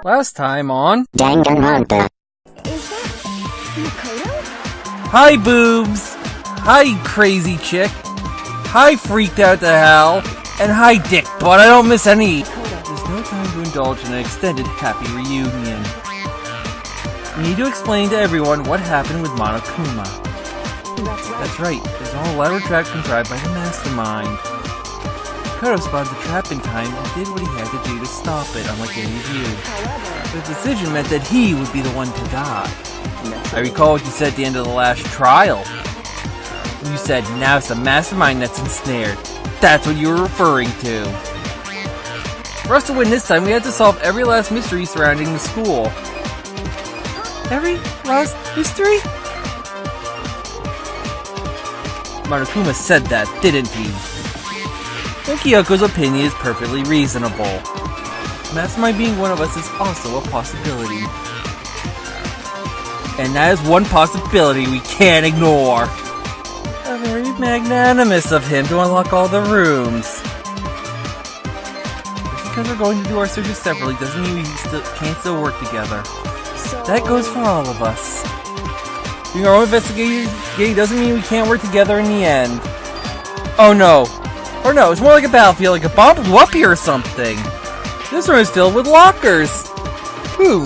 Last time on Danganronpa. Is that Makoto? Hi boobs! Hi crazy chick! Hi freaked out to hell! And hi dick, but I don't miss any! There's no time to indulge in an extended happy reunion. We need to explain to everyone what happened with Monokuma. That's right, there's a whole ladder trap contrived by the mastermind. Makoto spotted the trap in time and did what he had to do to stop it, unlike any of you. The decision meant that he would be the one to die. I recall what you said at the end of the last trial. You said, now it's the mastermind that's ensnared. That's what you were referring to. For us to win this time, we had to solve every last mystery surrounding the school. Every last mystery? Monokuma said that, didn't he? And Kyoko's opinion is perfectly reasonable. Mastermind being one of us is also a possibility. And that is one possibility we can't ignore. Very magnanimous of him to unlock all the rooms. Just because we're going to do our searches separately doesn't mean we can't still work together. That goes for all of us. Doing our own investigating doesn't mean we can't work together in the end. Oh no. Or no, it's more like a battlefield, like a bomb blew up here or something. This room is filled with lockers. Who?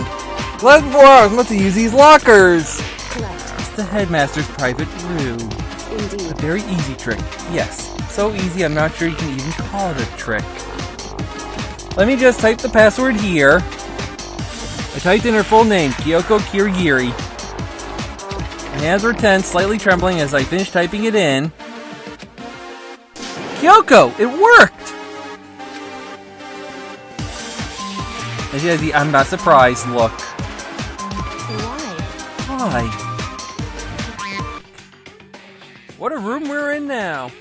Last 4 hours must have used these lockers. Correct. It's the headmaster's private room. Indeed. A very easy trick. Yes. So easy I'm not sure you can even call it a trick. Let me just type the password here. I typed in her full name, Kyoko Kirigiri. My hands were tense, slightly trembling as I finished typing it in. Kyoko! It worked! And she has the I'm not surprised look. Why? Why? What a room we're in now!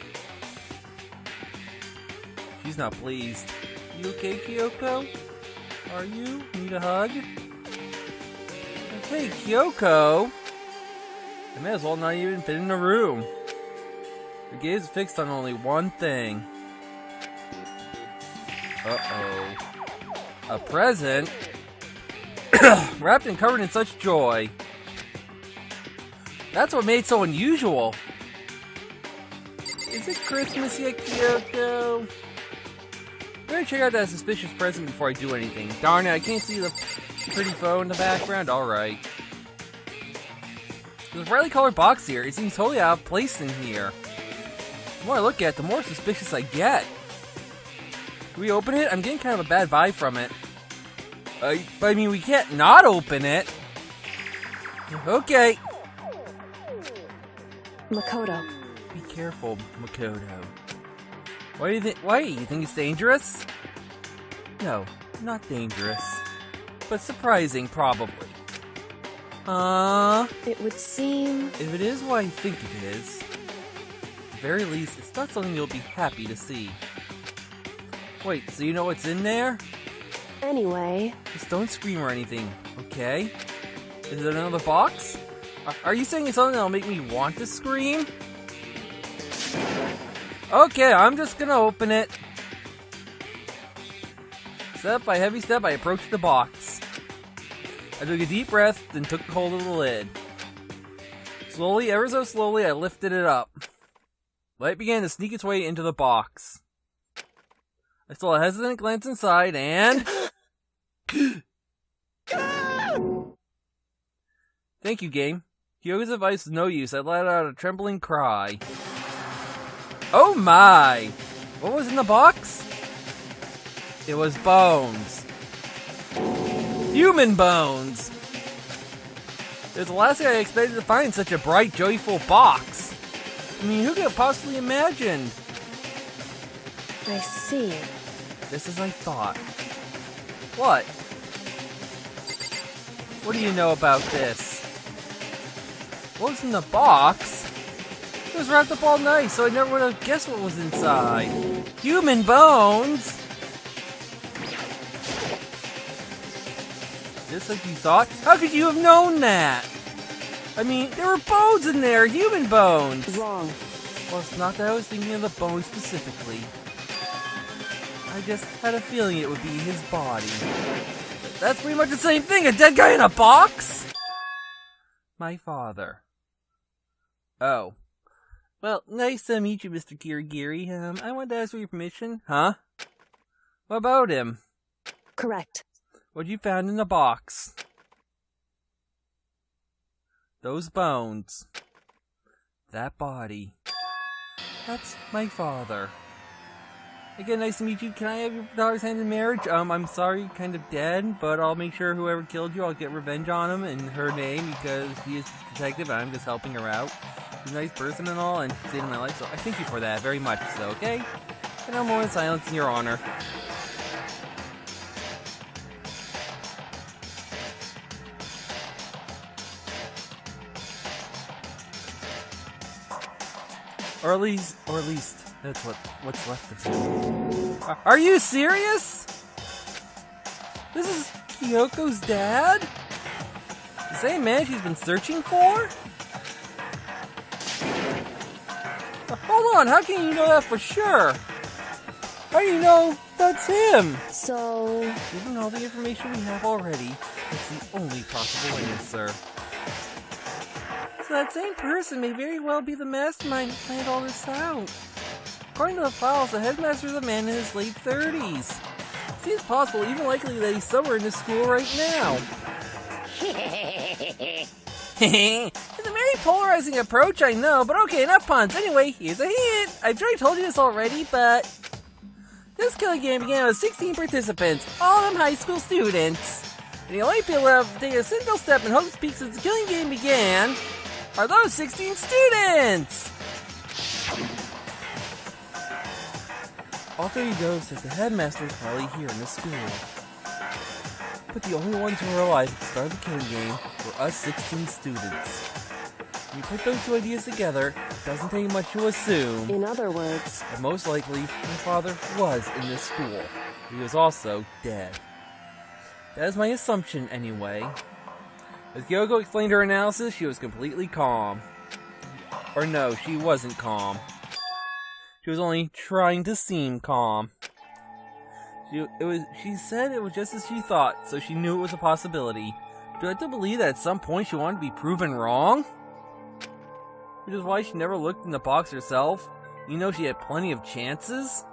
She's not pleased. You okay, Kyoko? Are you? Need a hug? Okay, Kyoko! I may as well not even fit in the room. Her gaze is fixed on only one thing. Uh-oh. A present? Wrapped and covered in such joy. That's what made it so unusual. Is it Christmas yet, Kyoko? I'm gonna check out that suspicious present before I do anything. Darn it, I can't see the pretty photo in the background. Alright. There's a brightly colored box here. It seems totally out of place in here. The more I look at it, the more suspicious I get. Can we open it? I'm getting kind of a bad vibe from it. But I mean, we can't not open it. Okay. Makoto. Be careful, Makoto. Why do you think? Why? You think it's dangerous? No, not dangerous. But surprising, probably. It would seem... If it is what I think it is, at the very least, it's not something you'll be happy to see. Wait, so you know what's in there? Anyway... Just don't scream or anything, okay? Is it another box? Are you saying it's something that'll make me want to scream? Okay, I'm just gonna open it. Step by heavy step, I approached the box. I took a deep breath, then took hold of the lid. Slowly, ever so slowly, I lifted it up. Light began to sneak its way into the box. I stole a hesitant glance inside, and... Thank you, game. Kyoko's advice was no use. I let out a trembling cry. Oh my! What was in the box? It was bones. Human bones! It was the last thing I expected to find in such a bright, joyful box. I mean, who could have possibly imagined? I see. Just as I thought. What? What do you know about this? What was in the box? It was wrapped up all nice, so I never would have guessed what was inside. Human bones! Just like you thought? How could you have known that? I mean, there were bones in there, human bones! Wrong. Well, it's not that I was thinking of the bones specifically. I just had a feeling it would be his body. That's pretty much the same thing, a dead guy in a box? My father. Oh. Well, nice to meet you, Mr. Kirigiri. I wanted to ask for your permission. Huh? What about him? Correct. What you found in the box? Those bones. That body. That's my father. Again, nice to meet you. Can I have your daughter's hand in marriage? I'm sorry, you're kind of dead, but I'll make sure whoever killed you, I'll get revenge on him in her name because she is a detective and I'm just helping her out. She's a nice person and all, and she saved my life, so I thank you for that very much, so, okay? And no more in silence in your honor. Or at least, that's what's left of him. Are you serious? This is Kyoko's dad? The same man she's been searching for? Hold on, how can you know that for sure? How do you know that's him? So... Given all the information we have already, that's the only possible answer. So that same person may very well be the mastermind who planned all this out. According to the files, the headmaster is a man in his late 30s. It seems possible, even likely, that he's somewhere in this school right now. It's a very polarizing approach, I know, but okay, enough puns. Anyway, here's a hint. I've already told you this already, but... This killing game began with 16 participants, all of them high school students. And the only people who have taken a single step in Hope's Peak since the killing game began are those 16 students! Alter Ego says the headmaster is probably here in the school. But the only ones who were alive at the start of the killing game were us 16 students. When you put those two ideas together, it doesn't take much to assume. In other words... that most likely, my father was in this school. He was also dead. That is my assumption, anyway. As Kyoko explained her analysis, she was completely calm. Or no, she wasn't calm. She was only trying to seem calm. She said it was just as she thought, so she knew it was a possibility. Do I have to believe that at some point she wanted to be proven wrong? Which is why she never looked in the box herself. You know she had plenty of chances.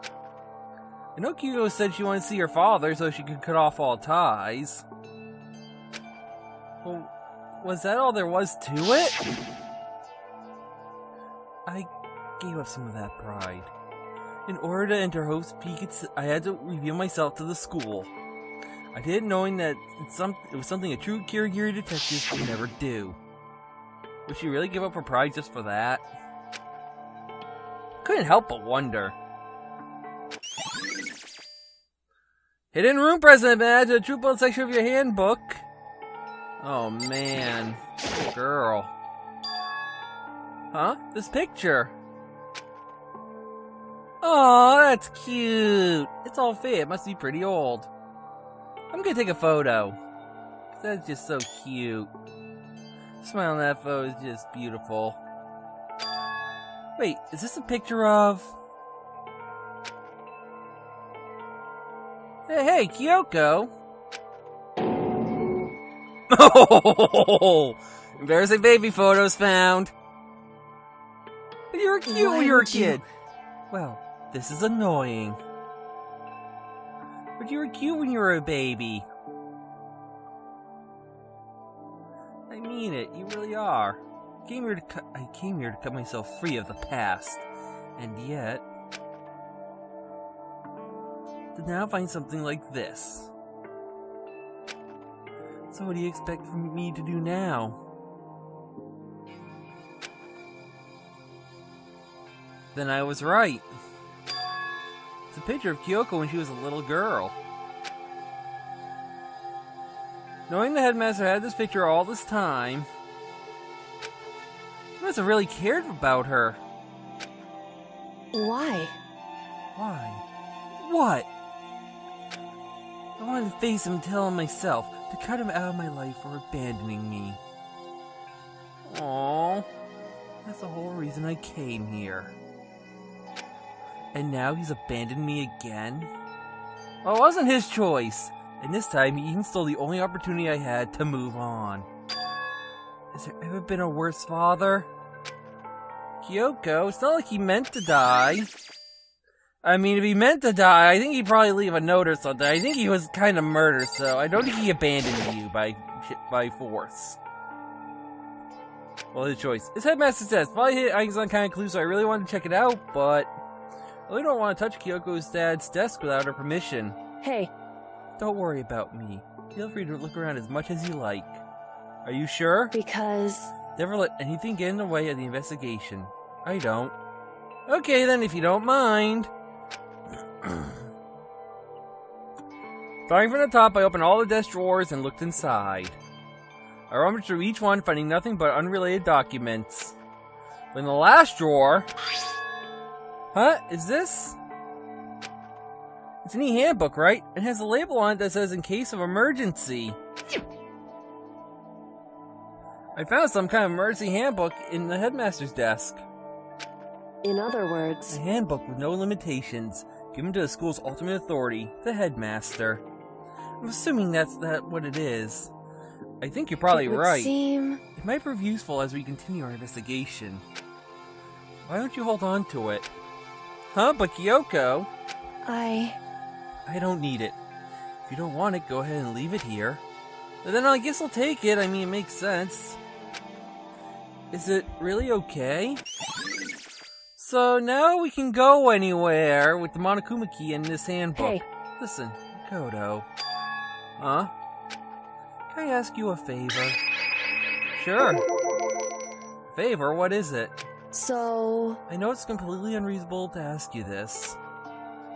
I know Kyoko said she wanted to see her father so she could cut off all ties. Well, was that all there was to it? I gave up some of that pride. In order to enter Hope's Peak, I had to reveal myself to the school. I did it knowing that it was something a true Kirigiri detective would never do. Would she really give up her pride just for that? Couldn't help but wonder. Hidden room present been added to the true blood section of your handbook. Oh man. Girl. Huh? This picture. Aw, that's cute. It's all fake. It must be pretty old. I'm gonna take a photo. That's just so cute. Smile on that photo is just beautiful. Wait, is this a picture of... Hey, Kyoko! Oh, embarrassing baby photos found. But you were cute when you were a kid. Well, this is annoying. But you were cute when you were a baby. I mean it, you really are. I came here to cut myself free of the past. And yet... to now find something like this. So what do you expect from me to do now? Then I was right. It's a picture of Kyoko when she was a little girl. Knowing the headmaster had this picture all this time, he must have really cared about her. Why? Why? What? I wanted to face him and tell him myself, to cut him out of my life for abandoning me. Aww. That's the whole reason I came here. And now he's abandoned me again? Well, it wasn't his choice. And this time, he even stole the only opportunity I had to move on. Has there ever been a worse father? Kyoko, it's not like he meant to die. I mean, if he meant to die, I think he'd probably leave a note or something. I think he was kind of murdered, so I don't think he abandoned you by force. Well, his choice. His headmaster says, probably hit icons on kind of clue, so I really wanted to check it out, but I really don't want to touch Kyoko's dad's desk without her permission. Hey. Don't worry about me. Feel free to look around as much as you like. Are you sure? Because... Never let anything get in the way of the investigation. I don't. Okay then, if you don't mind. Starting from the top, I opened all the desk drawers and looked inside. I rummaged through each one, finding nothing but unrelated documents. But in the last drawer... Huh? Is this? It's an e-handbook, right? It has a label on it that says, in case of emergency. I found some kind of emergency handbook in the headmaster's desk. In other words... A handbook with no limitations, given to the school's ultimate authority, the headmaster. I'm assuming that's what it is. I think you're probably right. It might prove useful as we continue our investigation. Why don't you hold on to it? Huh, but Kyoko? I don't need it. If you don't want it, go ahead and leave it here. But then I guess I'll take it. I mean, it makes sense. Is it really okay? So now we can go anywhere with the Monokuma key in this handbook. Hey. Listen, Kodo. Huh? Can I ask you a favor? Sure. Favor? What is it? So... I know it's completely unreasonable to ask you this.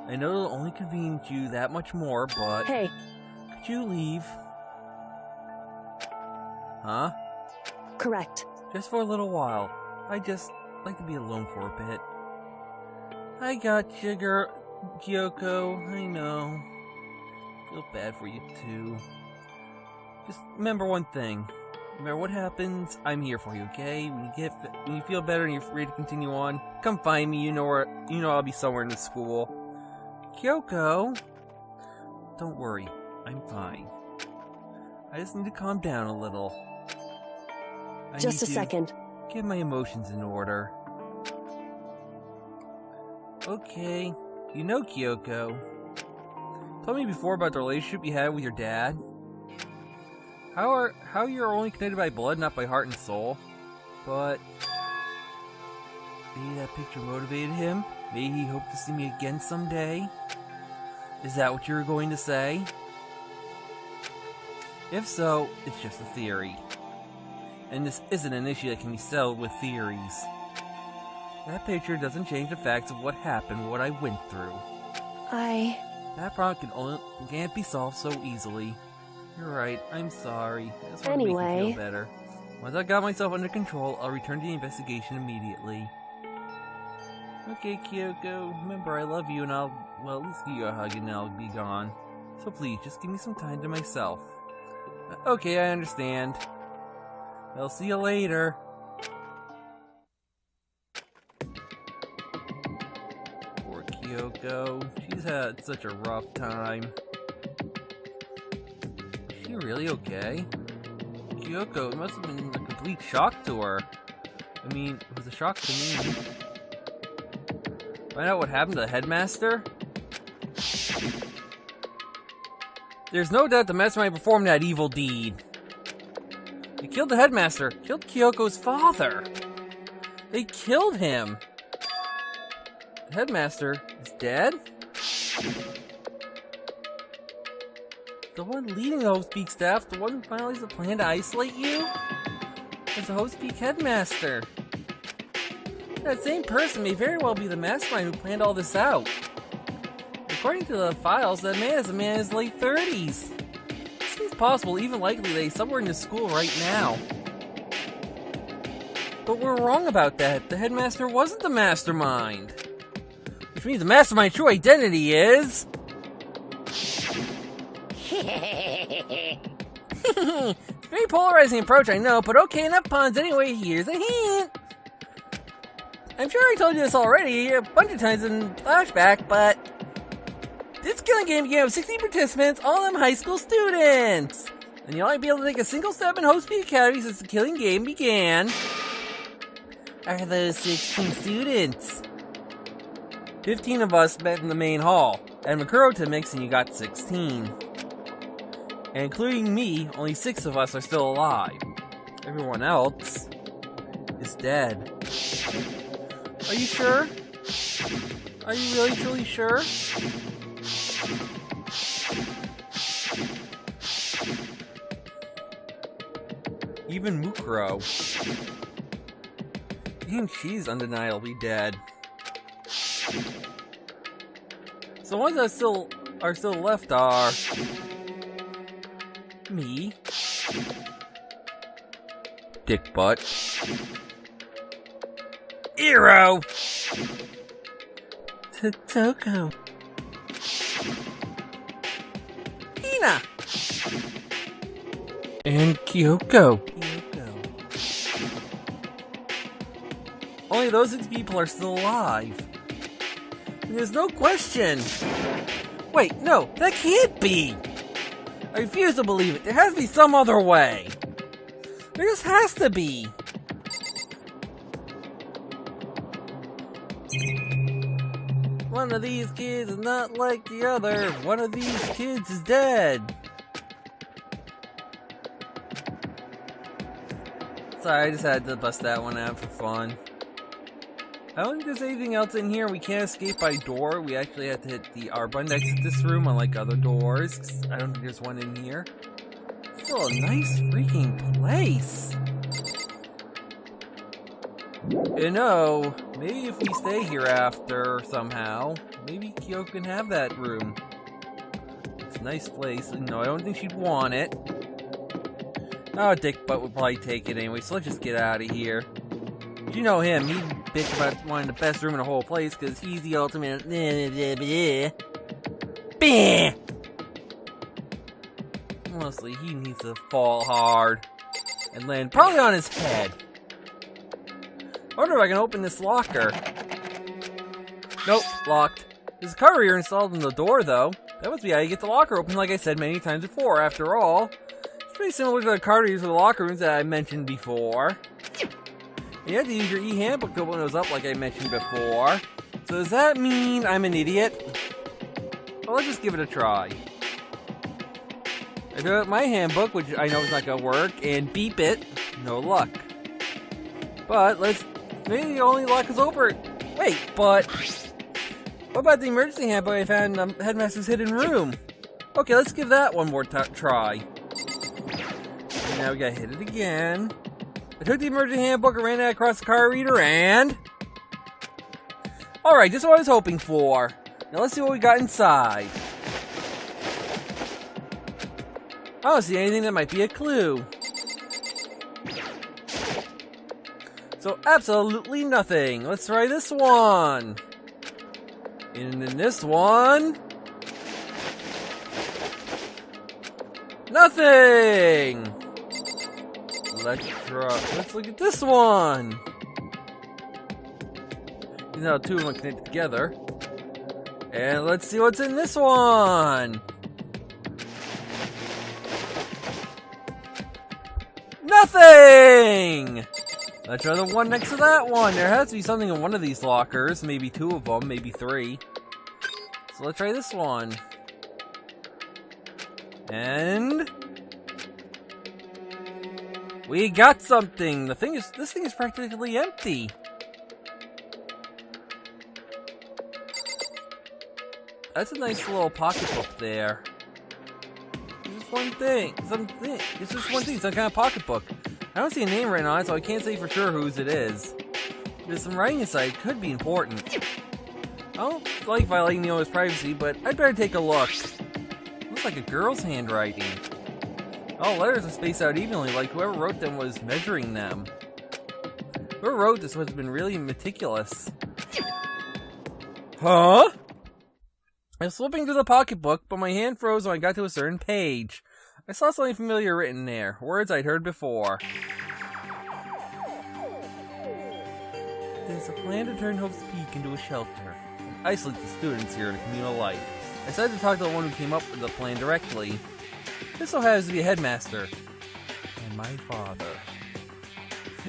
I know it'll only convenience you that much more, but... Hey. Could you leave? Huh? Correct. Just for a little while. I just like to be alone for a bit. I got you, Kyoko. I know. Feel bad for you, too. Just remember one thing. No matter what happens, I'm here for you, okay? When you feel better and you're ready to continue on, come find me. You know I'll be somewhere in the school. Kyoko, don't worry, I'm fine. I just need to calm down a little. Just a second. Get my emotions in order. Okay, you know Kyoko. Told me before about the relationship you had with your dad. How you're only connected by blood, not by heart and soul. But maybe that picture motivated him. Maybe he hoped to see me again someday. Is that what you were going to say? If so, it's just a theory. And this isn't an issue that can be settled with theories. That picture doesn't change the facts of what happened, what I went through. That problem can't be solved so easily. You're right, I'm sorry. I just want to make you feel better. Once I got myself under control, I'll return to the investigation immediately. Okay, Kyoko, remember I love you and I'll at least give you a hug and then I'll be gone. So please, just give me some time to myself. Okay, I understand. I'll see you later. Poor Kyoko. She's had such a rough time. Is she really okay? Kyoko, it must have been a complete shock to her. I mean, it was a shock to me. Find out what happened to the headmaster? There's no doubt the mastermind performed that evil deed. They killed the headmaster, killed Kyoko's father. They killed him. The headmaster is dead? The one leading the Hope's staff, the one who finally has the plan to isolate you? Is the Hope's headmaster. That same person may very well be the mastermind who planned all this out. According to the files, that man is a man in his late 30s. It seems possible, even likely, that he's somewhere in the school right now. But we're wrong about that. The headmaster wasn't the mastermind. Which means the mastermind's true identity is... Very polarizing approach, I know, but okay, enough puns. Anyway, here's a hint. I'm sure I told you this already a bunch of times in flashback, but This killing game began with 16 participants, all of them high school students. And you'll only be able to take a single step in Host Speed Academy since the killing game began. Are those 16 students? 15 of us met in the main hall. And Makuro to mix and you got 16. And including me, only 6 of us are still alive. Everyone else is dead. Are you sure? Are you really truly sure? Even Mukuro. Even she's undeniably dead. So the ones that are still left are me, Dick Butt, Iro, Totoko, Hina, and Kyoko. Only those 6 people are still alive. And there's no question. Wait, no, that can't be. I refuse to believe it. There has to be some other way. There just has to be. One of these kids is not like the other. One of these kids is dead. Sorry, I just had to bust that one out for fun. I don't think there's anything else in here. We can't escape by door. We actually had to hit the R button to exit this room, unlike other doors. I don't think there's one in here. Still a nice freaking place. You know, maybe if we stay here after somehow, maybe Kyoko can have that room. It's a nice place. No, I don't think she'd want it. Oh, Dick Butt would probably take it anyway, so let's just get out of here. You know him, he'd bitch about wanting the best room in the whole place because he's the ultimate. Honestly, he needs to fall hard and land probably on his head. I wonder if I can open this locker. Nope, locked. There's a card reader installed in the door, though. That must be how you get the locker open, like I said many times before. After all, it's pretty similar to the card readers for the locker rooms that I mentioned before. You had to use your e-handbook to open those up like I mentioned before. So does that mean I'm an idiot? Well, let's just give it a try. I throw out my handbook, which I know is not gonna work, and beep it. No luck. But maybe the only luck is over. Wait, but what about the emergency handbook I found in the headmaster's hidden room? Okay, let's give that one more try. And now we gotta hit it again. I took the emergency handbook and ran that across the card reader and... Alright, just what I was hoping for. Now let's see what we got inside. I don't see anything that might be a clue. So absolutely nothing. Let's try this one. And then this one... Nothing! Let's look at this one. You know, 2 of them connect together. And let's see what's in this one. Nothing! Let's try the one next to that one. There has to be something in one of these lockers. Maybe 2 of them, maybe 3. So let's try this one. And... we got something! This thing is practically empty. That's a nice little pocketbook there. Just one thing. It's just one thing, some kind of pocketbook. I don't see a name written on it, so I can't say for sure whose it is. There's some writing inside, it could be important. I don't like violating the owner's privacy, but I'd better take a look. Looks like a girl's handwriting. All letters are spaced out evenly, like whoever wrote them was measuring them. Whoever wrote this must have been really meticulous. Huh? I was flipping through the pocketbook, but my hand froze when I got to a certain page. I saw something familiar written there, words I'd heard before. There's a plan to turn Hope's Peak into a shelter, and isolate the students here in a communal life. I decided to talk to the one who came up with the plan directly. This so happens to be a headmaster. And my father.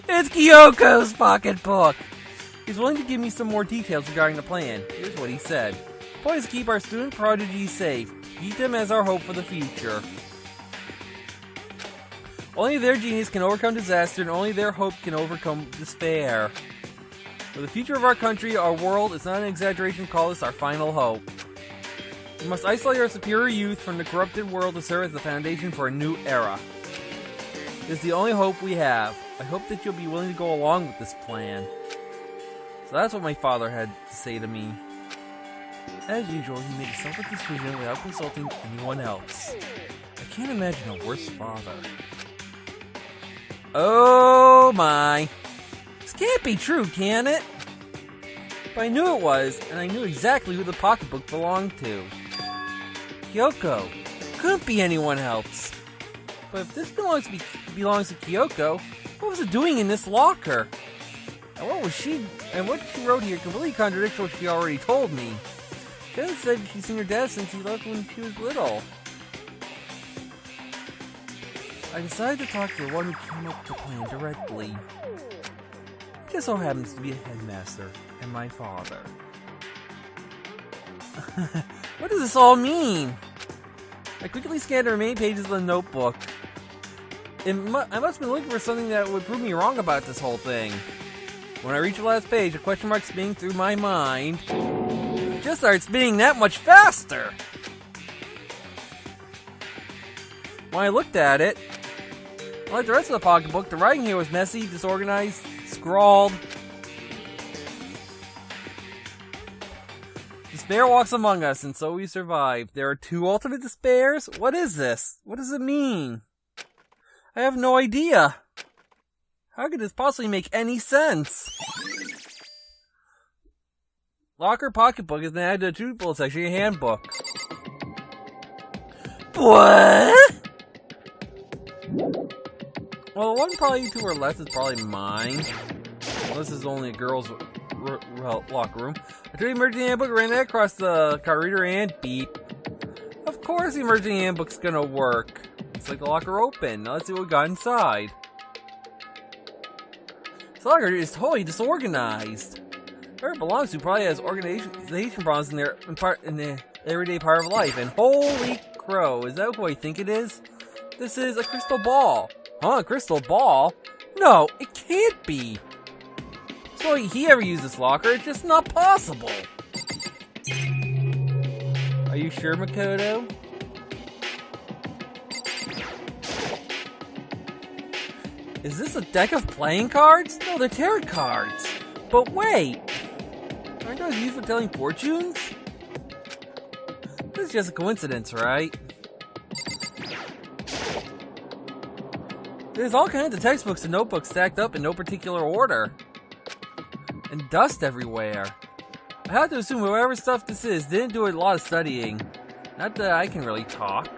It's Kyoko's pocketbook! He's willing to give me some more details regarding the plan. Here's what he said. The point is to keep our student prodigies safe. Keep them as our hope for the future. Only their genius can overcome disaster, and only their hope can overcome despair. For the future of our country, our world, it's not an exaggeration to call this our final hope. We must isolate our superior youth from the corrupted world to serve as the foundation for a new era. It is the only hope we have. I hope that you'll be willing to go along with this plan. So that's what my father had to say to me. As usual, he made a selfish decision without consulting anyone else. I can't imagine a worse father. Oh my. This can't be true, can it? But I knew it was, and I knew exactly who the pocketbook belonged to. Kyoko. Couldn't be anyone else. But if this belongs to Kyoko, what was it doing in this locker? And what she wrote here completely contradicts what she already told me. She hasn't said she's seen her dad since he left when she was little. I decided to talk to the one who came up with the plan directly. He just so happens to be a headmaster and my father. What does this all mean? I quickly scanned the remaining pages of the notebook. I must have been looking for something that would prove me wrong about this whole thing. When I reached the last page, a question mark spinning through my mind just started spinning that much faster. When I looked at it, like the rest of the pocketbook, the writing here was messy, disorganized, scrawled. Despair walks among us, and so we survive. There are 2 ultimate despairs? What is this? What does it mean? I have no idea. How could this possibly make any sense? Locker pocketbook has been added to the truth bullet section of your handbook. What? Well, the one probably to our left is probably mine. Well, this is only a girl's locker room. I took the emergency handbook, ran that across the card reader, and beep. Of course the emergency handbook's gonna work. It's like the locker open. Now let's see what we got inside. This locker is totally disorganized. Where it belongs to probably has organization problems in the everyday part of life. And holy crow, is that who I think it is? This is a crystal ball. Huh, a crystal ball? No, it can't be. So he ever used this locker, it's just not possible. Are you sure, Makoto? Is this a deck of playing cards? No, they're tarot cards. But wait, aren't those used for telling fortunes? This is just a coincidence, right? There's all kinds of textbooks and notebooks stacked up in no particular order. And dust everywhere. I have to assume whoever stuff this is didn't do a lot of studying. Not that I can really talk.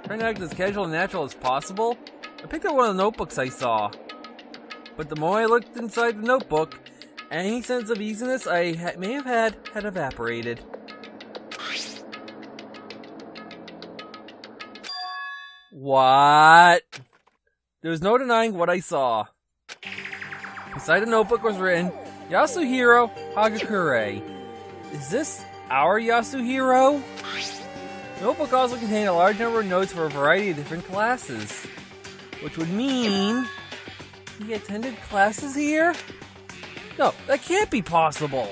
Trying to act as casual and natural as possible, I picked up one of the notebooks I saw. But the more I looked inside the notebook, any sense of easiness I may have had evaporated. What? There was no denying what I saw. Beside the notebook was written, Yasuhiro Hagakure. Is this our Yasuhiro? The notebook also contained a large number of notes for a variety of different classes. Which would mean he attended classes here? No, that can't be possible.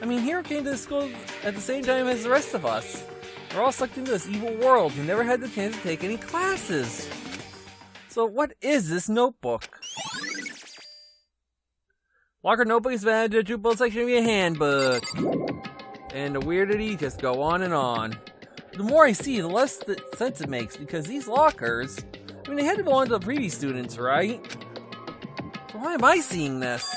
I mean, Hiro came to the school at the same time as the rest of us. We're all sucked into this evil world and never had the chance to take any classes. So what is this notebook? Locker notebook is added to the truth bullet section of your handbook. And the weirdity just go on and on. The more I see, the less sense it makes, because these lockers, I mean, they had to belong to the previous students, right? So why am I seeing this?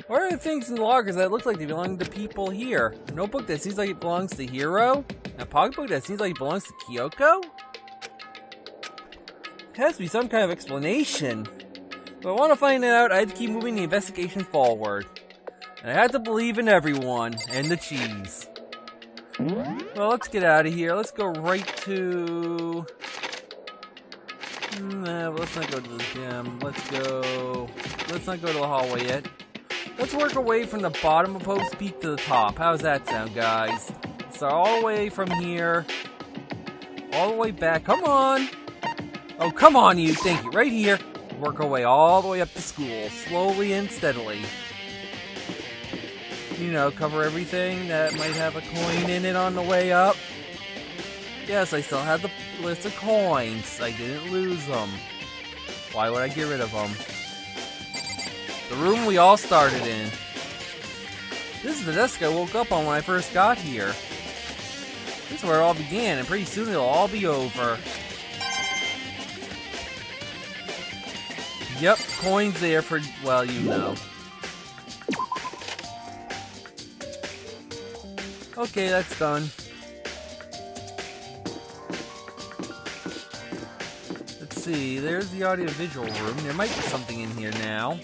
What are the things in the lockers that look like they belong to people here? A notebook that seems like it belongs to Hiro? A pocketbook that seems like it belongs to Kyoko? There has to be some kind of explanation. If I want to find it out, I have to keep moving the investigation forward. And I have to believe in everyone, and the cheese. Well, let's get out of here. Let's go right to... Nah, let's not go to the gym. Let's not go to the hallway yet. Let's work our way from the bottom of Hope's Peak to the top. How's that sound, guys? Start all the way from here. All the way back. Come on! Oh, come on, you. Thank you. Right here. Work our way all the way up to school. Slowly and steadily. You know, cover everything that might have a coin in it on the way up. Yes, I still have the list of coins. I didn't lose them. Why would I get rid of them? The room we all started in. This is the desk I woke up on when I first got here. This is where it all began, and pretty soon it'll all be over. Yep, coins there for, well, you know. Okay, that's done. Let's see, there's the audio-visual room. There might be something in here now.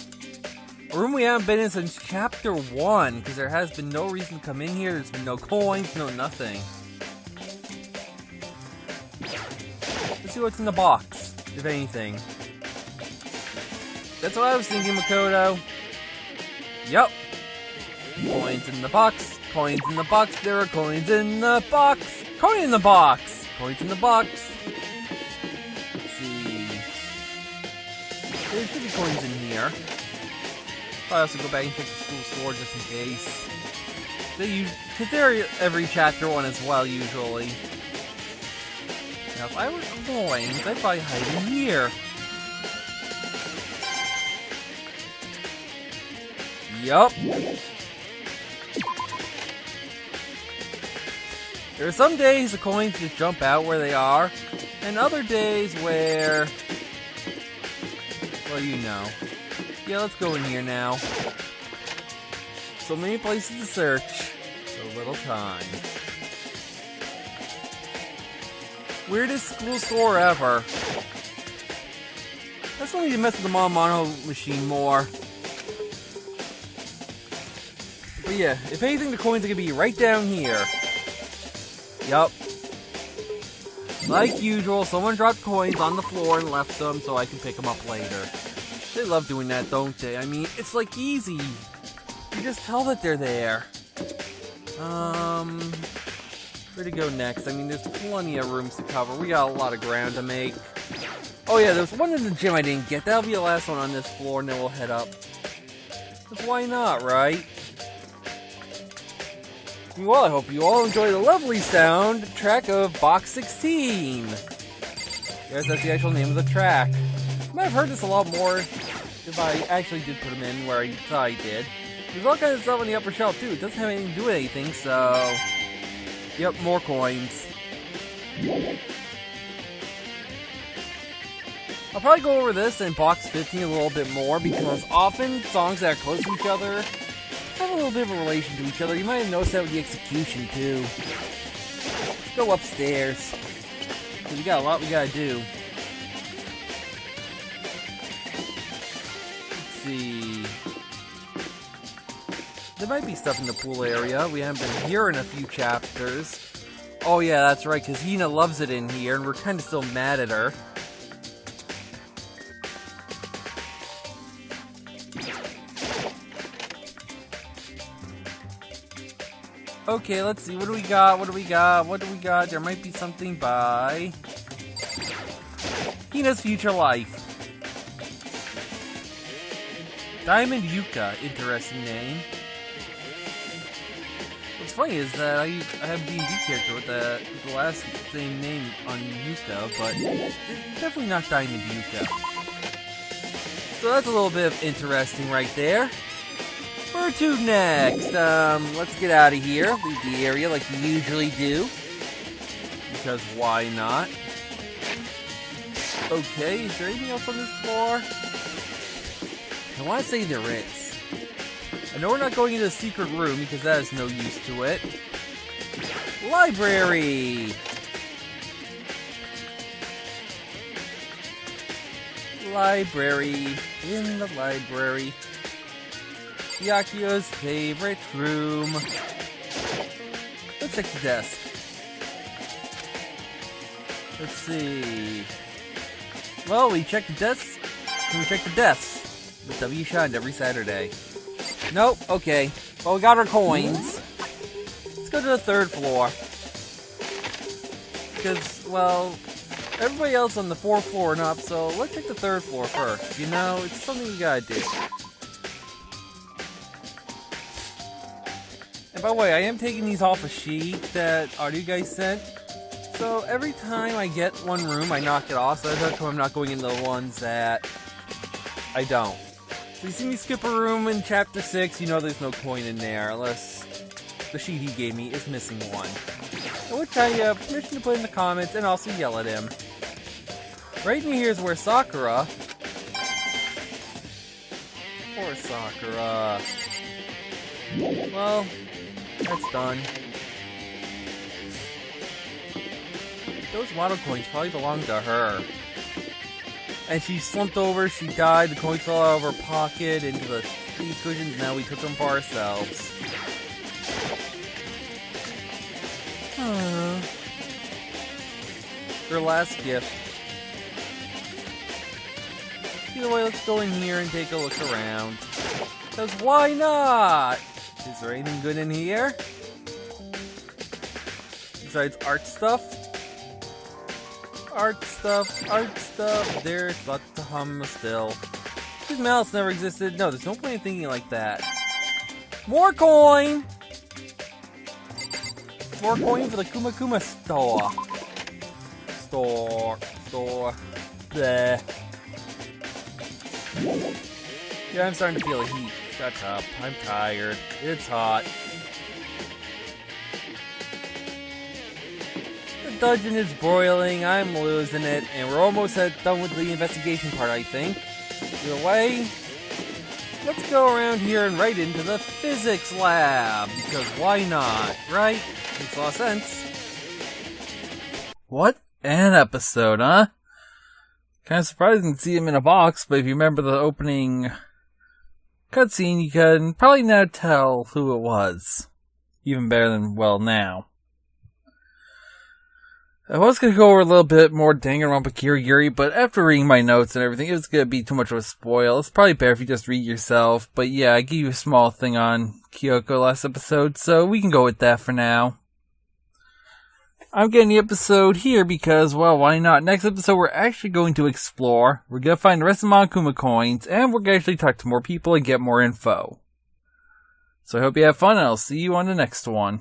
A room we haven't been in since Chapter 1, because there has been no reason to come in here. There's been no coins, no nothing. Let's see what's in the box, if anything. That's what I was thinking, Makoto. Yup. Coins in the box. Coins in the box. There are coins in the box. Coin in the box. Coins in the box. Let's see. There should be coins in here. I'll also go back and check the school store just in case. Because they're every Chapter 1 as well, usually. Now, if I were coins, I'd probably hide in here. Yup. There are some days the coins just jump out where they are, and other days where, well, you know. Yeah, let's go in here now. So many places to search, so little time. Weirdest school store ever. Let's only to mess with the Mono machine more. But yeah, if anything, the coins are gonna be right down here. Yup. Like usual, someone dropped coins on the floor and left them so I can pick them up later. They love doing that, don't they? I mean, it's like easy. You just tell that they're there. Where to go next? I mean, there's plenty of rooms to cover. We got a lot of ground to make. Oh yeah, there's one in the gym I didn't get. That'll be the last one on this floor, and then we'll head up. Because why not, right? Well, I hope you all enjoy the lovely soundtrack of Box 16. Yes, that's the actual name of the track. You might have heard this a lot more if I actually did put them in where I thought I did. There's all kinds of stuff on the upper shelf, too. It doesn't have anything to do with anything, so... Yep, more coins. I'll probably go over this in Box 15 a little bit more, because often songs that are close to each other have a little bit of a relation to each other. You might have noticed that with the execution, too. Let's go upstairs. We got a lot we gotta do. Let's see. There might be stuff in the pool area. We haven't been here in a few chapters. Oh yeah, that's right, because Hina loves it in here, and we're kind of still mad at her. Okay, let's see. What do we got? What do we got? What do we got? There might be something by Hina's Future Life. Diamond Yuka. Interesting name. What's funny is that I have a D&D character with the last same name on Yuka, but it's definitely not Diamond Yuka. So that's a little bit of interesting right there. Where to next? Let's get out of here. Leave the area like we usually do. Because why not? Okay, is there anything else on this floor? I want to say there is. I know we're not going into the secret room because that is no use to it. Library! Library. In the library. Yakio's favorite room. Let's check the desk. Let's see. Well, we check the desks. Can we check the desks? With W Shined every Saturday. Nope, okay. Well, we got our coins. Let's go to the 3rd floor. Because, well, everybody else on the 4th floor and up, so let's check the 3rd floor first. You know, it's something you gotta do. And by the way, I am taking these off a sheet that Audio Guys sent. So every time I get one room, I knock it off, so that's how I'm not going into the ones that I don't. So you see me skip a room in Chapter 6, you know there's no coin in there, unless the sheet he gave me is missing one. Which I have permission to put in the comments and also yell at him. Right in here is where Sakura... Poor Sakura... Well, that's done. Those lotto coins probably belong to her. And she slumped over, she died, the coins fell out of her pocket into the seat cushions, now we took them for ourselves. Her last gift. Either way, let's go in here and take a look around. Because why not? Is there anything good in here? Besides art stuff? Art stuff. There's lots to hum still. This mouse never existed. No, there's no point in thinking like that. More coin! More coin for the Kuma Kuma store. Store. Bleh. Yeah, I'm starting to feel the heat. Shut up. I'm tired. It's hot. The dungeon is broiling. I'm losing it. And we're almost done with the investigation part, I think. Either way, let's go around here and right into the physics lab. Because why not, right? Makes a lot of sense. What an episode, huh? Kind of surprising to see him in a box, but if you remember the opening cutscene, you can probably now tell who it was. Even better than, well, now. I was going to go over a little bit more Danganronpa Kirigiri, but after reading my notes and everything, it was going to be too much of a spoil. It's probably better if you just read yourself, but yeah, I gave you a small thing on Kyoko last episode, so we can go with that for now. I'm getting the episode here because, well, why not? Next episode, we're actually going to explore. We're going to find the rest of the Monokuma coins, and we're going to actually talk to more people and get more info. So I hope you have fun, and I'll see you on the next one.